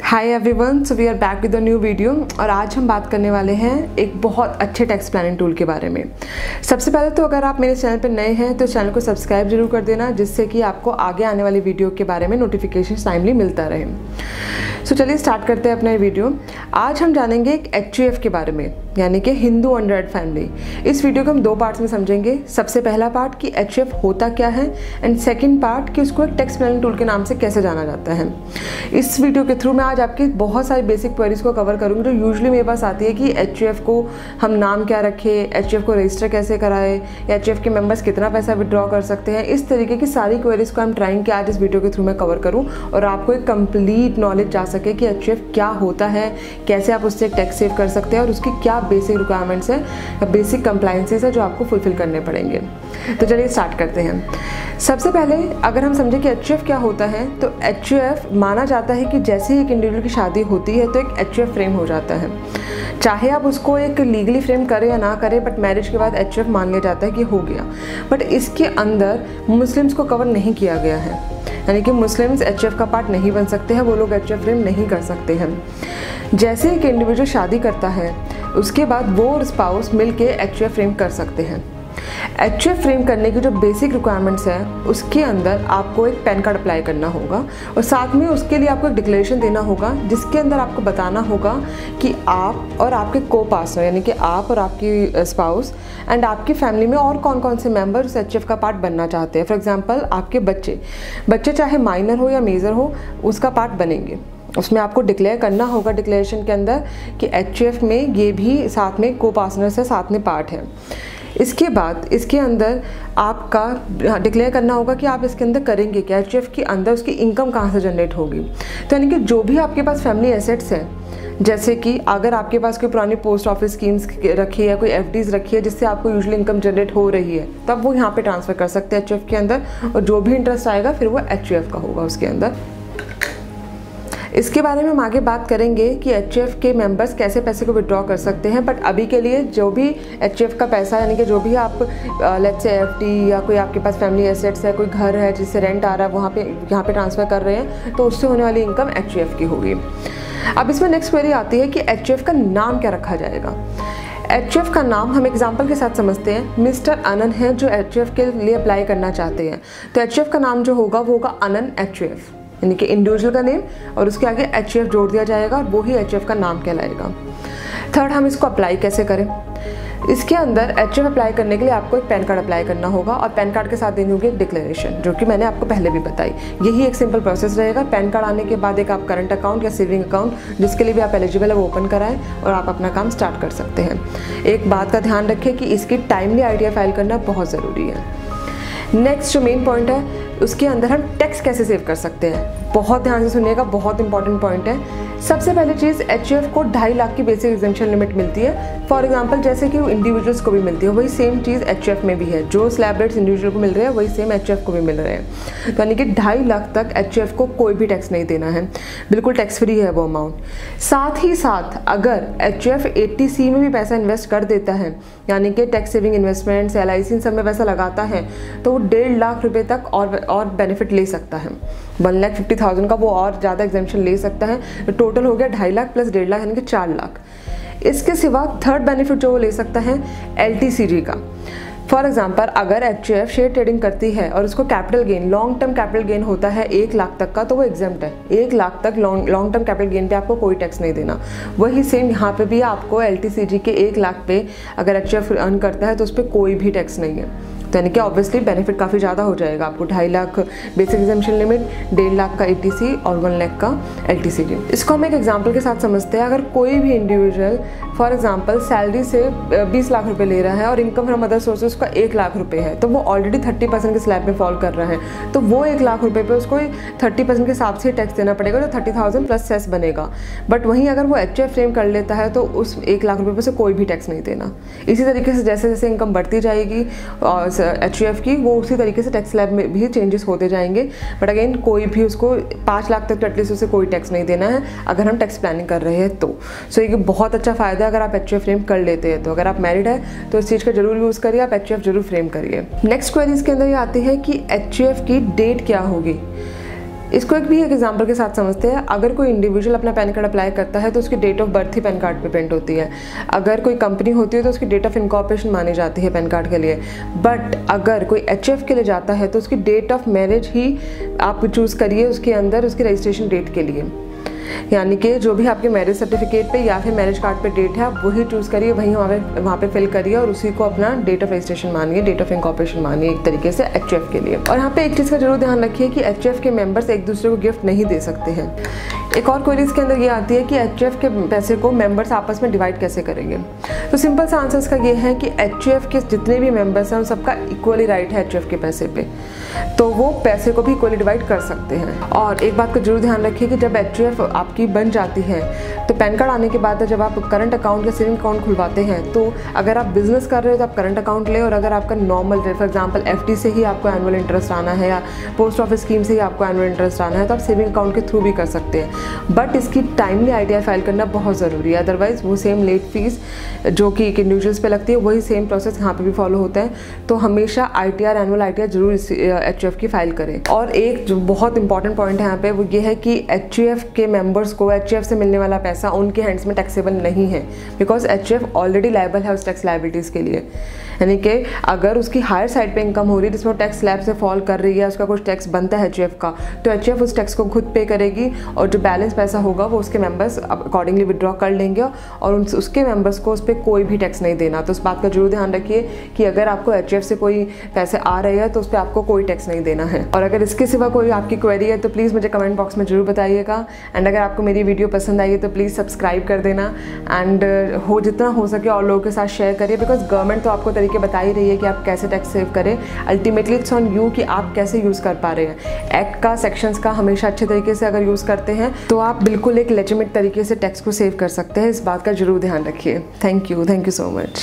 Hi everyone, so we are back with a new video. और आज हम बात करने वाले हैं एक बहुत अच्छे टैक्स प्लानिंग टूल के बारे में। सबसे पहले तो अगर आप मेरे चैनल पर नए हैं तो चैनल को सब्सक्राइब जरूर कर देना, जिससे कि आपको आगे आने वाली वीडियो के बारे में नोटिफिकेशन टाइमली मिलता रहे। सो चलिए स्टार्ट करते हैं अपना ये वीडियो। आज हम जानेंगे एक HUF के बारे में, यानी कि हिंदू अंडरराइट फैमिली। इस वीडियो को हम दो पार्ट्स में समझेंगे। सबसे पहला पार्ट कि HUF होता क्या है, एंड सेकंड पार्ट कि उसको एक टैक्स प्लानिंग टूल के नाम से कैसे जाना जाता है। इस वीडियो के थ्रू मैं आज आपकी बहुत सारी बेसिक क्वेरीज को कवर करूंगी जो यूजुअली मेरे पास आती है कि HUF को हम नाम क्या रखें, HUF को रजिस्टर कैसे कराएं, या HUF के मेंबर्स कितना पैसा विड्रॉ कर सकते हैं। इस तरीके की सारी क्वेरीज को हम ट्राइंग कि आज इस वीडियो के थ्रू मैं कवर करूँ और आपको एक कंप्लीट नॉलेज जा सके कि HUF क्या होता है, कैसे आप उससे टैक्स सेव कर सकते हैं और उसकी क्या बेसिक रिक्वायरमेंट्स है या बेसिक कंप्लायंसेस है जो आपको फुलफिल करने पड़ेंगे। तो चलिए स्टार्ट करते हैं। सबसे पहले अगर हम समझें कि HUF क्या होता है, तो HUF माना जाता है कि जैसे ही एक इंडिविजुअल की शादी होती है तो एक HUF फ्रेम हो जाता है। चाहे आप उसको एक लीगली फ्रेम करें या ना करें, बट मैरिज के बाद HUF मान लिया जाता है कि हो गया। बट इसके अंदर मुस्लिम्स को कवर नहीं किया गया है, यानी कि मुस्लिम्स HUF का पार्ट नहीं बन सकते हैं, वो लोग HUF फ्रेम नहीं कर सकते हैं। जैसे एक इंडिविजुअल शादी करता है उसके बाद वो और स्पाउस मिलके HUF फ्रेम कर सकते हैं। HUF फ्रेम करने की जो बेसिक रिक्वायरमेंट्स है उसके अंदर आपको एक पैन कार्ड अप्लाई करना होगा और साथ में उसके लिए आपको एक डिक्लेरेशन देना होगा, जिसके अंदर आपको बताना होगा कि आप और आपके को पार्टनर, यानी कि आप और आपकी स्पाउस एंड आपकी फैमिली में और कौन कौन से मेंबर उस HUF का पार्ट बनना चाहते हैं। फॉर एग्जांपल आपके बच्चे चाहे माइनर हो या मेजर हो, उसका पार्ट बनेंगे। उसमें आपको डिक्लेयर करना होगा डिक्लेरेशन के अंदर कि HUF में ये भी साथ में को पार्टनर्स है, साथ में पार्ट है। इसके बाद इसके अंदर आपका डिक्लेयर करना होगा कि आप इसके अंदर करेंगे क्या, HUF के अंदर उसकी इनकम कहाँ से जनरेट होगी। तो यानी कि जो भी आपके पास फैमिली एसेट्स हैं, जैसे कि अगर आपके पास कोई पुरानी पोस्ट ऑफिस स्कीम्स रखी है, कोई FDs रखी है जिससे आपको यूजुअली इनकम जनरेट हो रही है, तब वो यहाँ पे ट्रांसफ़र कर सकते हैं HUF के अंदर, और जो भी इंटरेस्ट आएगा फिर वो HUF का होगा उसके अंदर। इसके बारे में हम आगे बात करेंगे कि HUF के मेंबर्स कैसे पैसे को विड्रॉ कर सकते हैं। बट अभी के लिए जो भी HUF का पैसा, यानी कि जो भी आप लेट्स से FD या कोई आपके पास फैमिली एसेट्स है, कोई घर है जिससे रेंट आ रहा है, वहाँ पे यहाँ पे ट्रांसफ़र कर रहे हैं, तो उससे होने वाली इनकम HUF की होगी। अब इसमें नेक्स्ट क्वेरी आती है कि HUF का नाम क्या रखा जाएगा। HUF का नाम हम एग्जाम्पल के साथ समझते हैं। मिस्टर अनन है जो HUF के लिए अप्लाई करना चाहते हैं, तो HUF का नाम जो होगा वो होगा अनन HUF, यानी कि इंडिविजुअल का नेम और उसके आगे HUF जोड़ दिया जाएगा और वो ही HUF का नाम कहलाएगा। थर्ड, हम इसको अप्लाई कैसे करें। इसके अंदर HUF अप्लाई करने के लिए आपको एक पैन कार्ड अप्लाई करना होगा और पैन कार्ड के साथ देनी होगी एक डिक्लेरेशन, जो कि मैंने आपको पहले भी बताई। यही एक सिंपल प्रोसेस रहेगा। पैन कार्ड आने के बाद एक आप करंट अकाउंट या सेविंग अकाउंट जिसके लिए भी आप एलिजिबल है वो ओपन कराएं और आप अपना काम स्टार्ट कर सकते हैं। एक बात का ध्यान रखें कि इसकी टाइमली ITR फाइल करना बहुत ज़रूरी है। नेक्स्ट जो मेन पॉइंट है उसके अंदर हम टैक्स कैसे सेव कर सकते हैं। बहुत ध्यान से सुनिएगा, बहुत इंपॉर्टेंट पॉइंट है। सबसे पहले चीज़, HUF को 2.5 लाख की बेसिक एग्जेम्पशन लिमिट मिलती है। फॉर एग्जांपल जैसे कि इंडिविजुअल्स को भी मिलती है, वही सेम चीज़ HUF में भी है। जो स्लैब रेट्स इंडिविजुअल को मिल रहे हैं वही सेम HUF को भी मिल रहे हैं। तो यानी कि 2.5 लाख तक HUF को कोई भी टैक्स नहीं देना है, बिल्कुल टैक्स फ्री है वो अमाउंट। साथ ही साथ अगर HUF 80C में भी पैसा इन्वेस्ट कर देता है, यानी कि टैक्स सेविंग इन्वेस्टमेंट्स, LIC इन सब में पैसा लगाता है, तो वो 1.5 लाख रुपये तक और बेनिफिट ले सकता है। 1,50,000 का वो और ज़्यादा एग्जेम्पशन ले सकता है। तो टोटल हो गया 2.5 लाख प्लस 1.5 लाख, यानी कि 4 लाख। इसके सिवा थर्ड बेनिफिट जो वो ले सकता है LTCG का। फॉर एग्जाम्पल अगर HUF शेयर ट्रेडिंग करती है और उसको capital gain, long term capital gain होता है 1 लाख तक का, तो वो एग्जेम्प्ट है। 1 लाख तक लॉन्ग टर्म कैपिटल गेन पे आपको कोई टैक्स नहीं देना। वही सेम यहाँ पे भी आपको LTCG के 1 लाख पे अगर HUF अर्न करता है तो उस पर कोई भी टैक्स नहीं है। तो यानी कि ऑब्वियसली बेनिफिट काफ़ी ज़्यादा हो जाएगा आपको। 2.5 lakh basic exemption limit, 1.5 lakh का ATC और 1 लाख का LTCG। इसको हम एक एग्जांपल के साथ समझते हैं। अगर कोई भी इंडिविजुअल फॉर एग्जांपल सैलरी से 20 लाख रुपए ले रहा है और इनकम फ्रॉम अदर सोर्सेज का 1 लाख रुपए है, तो वो ऑलरेडी 30% के स्लैब में फॉल कर रहा है, तो वो 1 लाख रुपए पे उसको 30% के हिसाब से टैक्स देना पड़ेगा, जो 30,000 प्लस सेस बनेगा। बट वहीं अगर वो HUF फ्रेम कर लेता है तो उस 1 लाख रुपए पे से कोई भी टैक्स नहीं देना। इसी तरीके से जैसे जैसे इनकम बढ़ती जाएगी और HUF की, वो उसी तरीके से टैक्स स्लैब में भी चेंजेस होते जाएंगे। बट अगेन कोई भी उसको 5 लाख तक तो एटलीस्ट उसे कोई टैक्स नहीं देना है अगर हम टैक्स प्लानिंग कर रहे हैं तो। सो ये बहुत अच्छा फ़ायदा है अगर आप HUF फ्रेम कर लेते हैं। तो अगर आप मैरिड है तो इस चीज़ का जरूर यूज़ करिए, आप HUF जरूर फ्रेम करिए। नेक्स्ट क्वेरी इसके अंदर ये आती है कि HUF की डेट क्या होगी। इसको एक एग्जांपल के साथ समझते हैं। अगर कोई इंडिविजुअल अपना पैन कार्ड अप्लाई करता है तो उसकी डेट ऑफ बर्थ ही पैन कार्ड पे प्रिंट होती है। अगर कोई कंपनी होती है तो उसकी डेट ऑफ इनकॉर्पोरेशन मानी जाती है पैन कार्ड के लिए। बट अगर कोई एचएफ के लिए जाता है तो उसकी डेट ऑफ मैरिज ही आप चूज़ करिए उसके अंदर उसकी रजिस्ट्रेशन डेट के लिए, यानी कि जो भी आपके मैरिज सर्टिफिकेट पे या फिर मैरिज कार्ड पे डेट है आप वही चूज़ करिए, वहीं वहाँ पे फिल करिए और उसी को अपना डेट ऑफ रजिस्ट्रेशन मानिए, डेट ऑफ इनकॉर्पोरेशन मानिए एक तरीके से एचएफ के लिए। और यहाँ पे एक चीज़ का जरूर ध्यान रखिए कि एचएफ के मेंबर्स एक दूसरे को गिफ्ट नहीं दे सकते हैं। एक और क्वेरी इसके अंदर ये आती है कि एचएफ के पैसे को मेंबर्स आपस में डिवाइड कैसे करेंगे। तो सिंपल सा आंसर इसका ये है कि एचएफ के जितने भी मेंबर्स हैं उन सबका इक्वली राइट है एचएफ के पैसे पे, तो वो पैसे को भी इक्वली डिवाइड कर सकते हैं। और एक बात का जरूर ध्यान रखिए कि जब एचएफ आपकी बन जाती है तो पैन कार्ड आने के बाद जब आप करंट अकाउंट या सेविंग अकाउंट खुलवाते हैं तो अगर आप बिजनेस कर रहे हो तो आप करंट अकाउंट ले, और अगर आपका नॉर्मल फॉर एग्जांपल एफडी से ही आपको एनुअल इंटरेस्ट आना है या पोस्ट ऑफिस स्कीम से ही आपको एनुअल इंटरेस्ट आना है तो आप सेविंग अकाउंट के थ्रू भी कर सकते हैं। बट इसकी टाइमली आईटीआर फाइल करना बहुत ज़रूरी है, अदरवाइज वो सेम लेट फीस जो कि इंडिविजुअल्स पे लगती है वही सेम प्रोसेस यहाँ पे भी फॉलो होता है। तो हमेशा आईटीआर एनुअल आईटीआर जरूर एचयूएफ की फाइल करें। और एक जो बहुत इंपॉर्टेंट पॉइंट है यहाँ पे वो ये है कि एचयूएफ के मेंबर्स को एचयूएफ से मिलने वाला पैसा उनके हैंड्स में टैक्सेबल नहीं है, बिकॉज एचयूएफ ऑलरेडी लायबल है उस टैक्स लायबिलिटीज़ के लिए। यानी कि अगर उसकी हायर साइड पे इनकम हो रही है जिसमें टैक्स स्लैब से फॉल कर रही है, उसका कुछ टैक्स बनता है एचयूएफ का, तो एचयूएफ उस टैक्स को खुद पे करेगी और जो बैलेंस पैसा होगा वो उसके मेंबर्स अकॉर्डिंगली विड्रॉ कर लेंगे और उसके मेंबर्स को उस पर कोई भी टैक्स नहीं देना। तो इस बात का जरूर ध्यान रखिए कि अगर आपको एचयूएफ से कोई पैसे आ रहे हैं तो उस पर आपको कोई टैक्स नहीं देना है। और अगर इसके सिवा कोई आपकी क्वेरी है तो प्लीज़ मुझे कमेंट बॉक्स में जरूर बताइएगा। एंड अगर आपको मेरी वीडियो पसंद आई है तो प्लीज़ सब्सक्राइब कर देना एंड जितना हो सके और लोगों के साथ शेयर करिए, बिकॉज गवर्नमेंट तो आपको तरीके बता ही रही है कि आप कैसे टैक्स सेव करें। अल्टीमेटली इट्स ऑन यू कि आप कैसे यूज़ कर पा रहे हैं। एक्ट का सेक्शंस का हमेशा अच्छे तरीके से अगर यूज़ करते हैं तो आप बिल्कुल एक लेजिटिमेट तरीके से टैक्स को सेव कर सकते हैं। इस बात का जरूर ध्यान रखिए। Thank you so much.